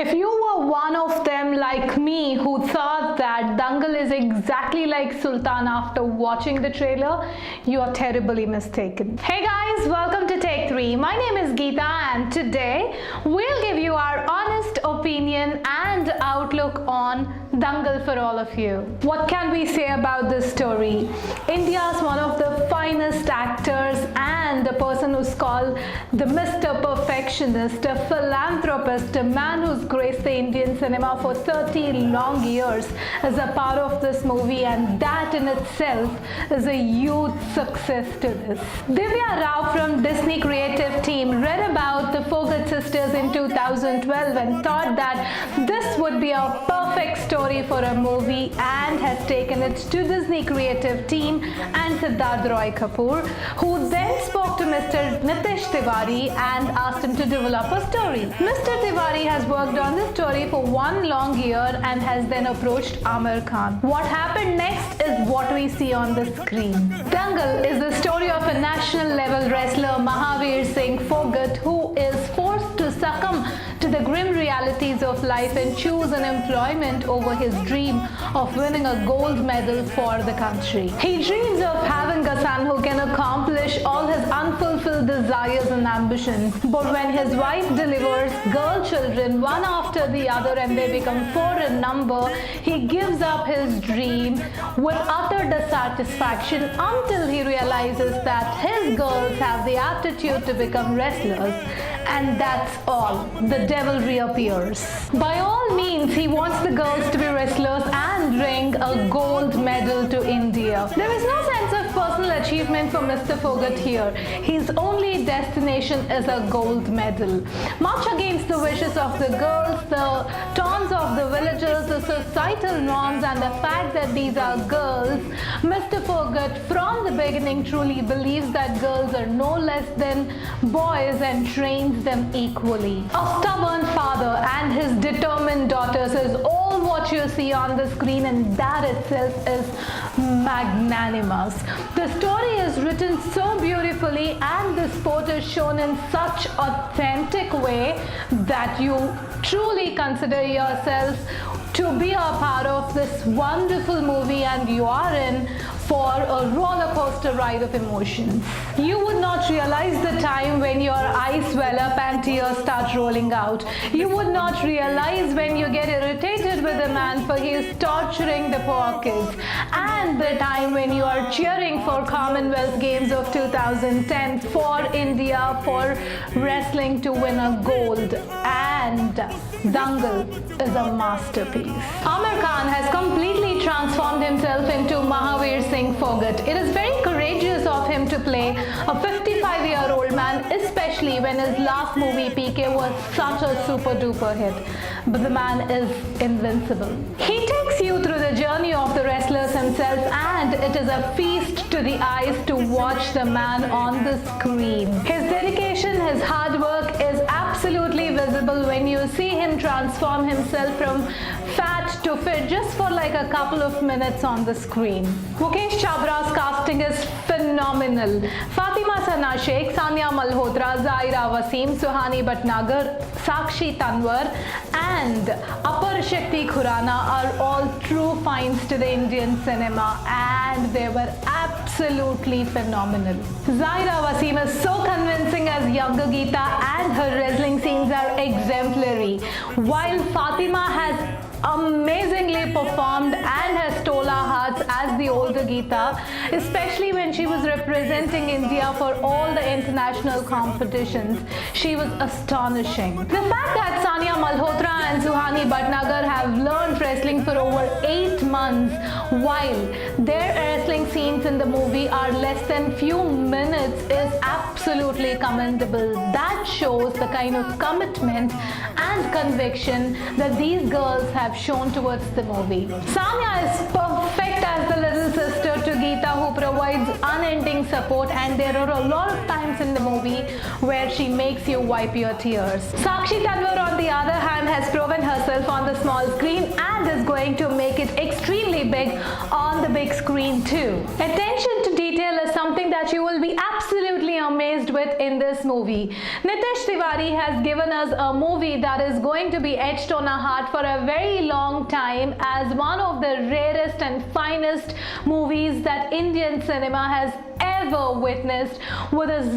If you were one of them like me who thought that Dangal is exactly like Sultan after watching the trailer, you are terribly mistaken. Hey guys, welcome to Take 3. My name is Geeta and today we'll give you our honest opinion and outlook on Dangal for all of you. What can we say about this story? India's one of the finest actors and the person who's called the Mr. Perfectionist, a philanthropist, a man who's graced the Indian cinema for 30 long years is a part of this movie, and that in itself is a huge success to this. Divya Rao from Disney creative team read about the Fogart sisters in 2012 and thought that this would be a perfect story for a movie and has taken it to Disney creative team and Siddharth Roy Kapoor, who then spoke to Mr. Nitish Tiwari and asked him to develop a story. Mr. Tiwari has worked on this story for one long year and has then approached Aamir Khan. What happened next is what we see on the screen. Dangal is the story of a national level wrestler, Mahavir Singh Fogart, who is forced to succumb to the grim realities of life and choose an employment over his dream of winning a gold medal for the country. He dreams of having a son who can accomplish all his unfulfilled desires and ambitions. But when his wife delivers girl children one after the other and they become 4 in number, he gives up his dream with utter dissatisfaction until he realizes that his girls have the aptitude to become wrestlers. And that's all. The devil reappears. By all means, he wants the girls to be wrestlers and bring a gold medal to India. There is no sense of personal achievement for Mr. Fogart here. His only destination is a gold medal. Much against the wishes of the girls, the taunts of the villagers, the societal norms, and the fact that these are girls, Mr. Fogart from the beginning truly believes that girls are no less than boys and trains them equally. A stubborn father and his determined daughters is all what you see on the screen, and that itself is magnanimous. The story is written so beautifully and the sport is shown in such authentic way that you truly consider yourself to be a part of this wonderful movie, and you are in for a roller coaster ride of emotions. You would not realize the time when your eyes swell up and tears start rolling out. You would not realize when you get irritated with a man for he is torturing the poor kids, and the time when you are cheering for Commonwealth Games of 2010 for India, for wrestling to win a gold. And Dangal is a masterpiece. Aamir Khan has completely transformed himself into Mahavir Singh Fogart. It is very courageous of him to play a 55-year-old man, especially when his last movie PK was such a super duper hit. But the man is invincible. He takes you through the journey of the wrestlers himself, and it is a feast to the eyes to watch the man on the screen. His dedication, his hard work is absolutely visible when you see him transform himself from fat to fit just for like a couple of minutes on the screen. Mukesh Chabra's casting is phenomenal. Fatima, Shaikh, Sanya Malhotra, Zaira Wasim, Suhani Bhatnagar, Sakshi Tanwar and Apar Shakti Khurana are all true finds to the Indian cinema, and they were absolutely phenomenal. Zaira Wasim is so convincing as younger Geeta, and her wrestling scenes are exemplary, while Fatima has amazingly performed and has stole our hearts as the older Geeta, especially when she was representing India for all the international competitions. She was astonishing. The fact that Sanya Malhotra and Suhani Bhatnagar have learned wrestling for over 8 months, while their wrestling scenes in the movie are less than few minutes, is absolutely commendable. That shows the kind of commitment and conviction that these girls have shown towards the movie. Sanya is perfect as the little sister to Geeta, who provides unending support, and there are a lot of times in the movie where she makes you wipe your tears. Sakshi Tanwar, on the other hand, has proven herself on the small screen and is going to make it extremely big on the big screen too. Attention to detail is something that you will be absolutely amazed with in this movie. Nitish Tiwari has given us a movie that is going to be etched on our heart for a very long time as one of the rarest and finest movies that Indian cinema has ever witnessed, with his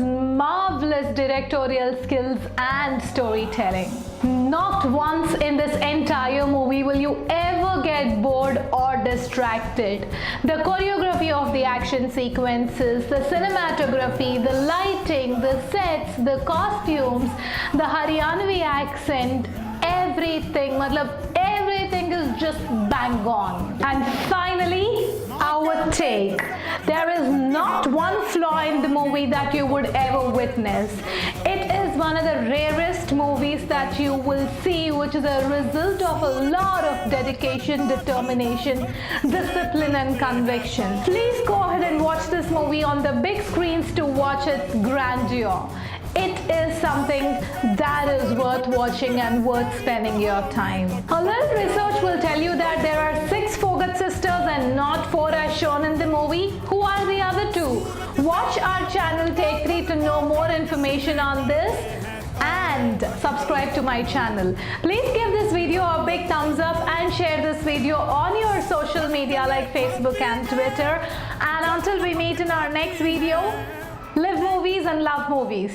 marvelous directorial skills and storytelling. Not once in this entire movie will you ever get bored or distracted. The choreography of the action sequences, the cinematography, the lighting, the sets, the costumes, the Haryanvi accent, everything is just bang on. And finally, our take. There is not one flaw in the movie that you would ever witness. It is one of the rarest movies that you will see, which is a result of a lot of dedication, determination, discipline and conviction. Please go ahead and watch this movie on the big screens to watch its grandeur. It is something that is worth watching and worth spending your time. A little research will tell you that there are 6 Fogat sisters and not 4 as shown in the movie. Who are the other 2? Watch our channel Take 3 to know more information on this, and subscribe to my channel. Please give this video a big thumbs up and share this video on your social media like Facebook and Twitter. And until we meet in our next video, live movies and love movies.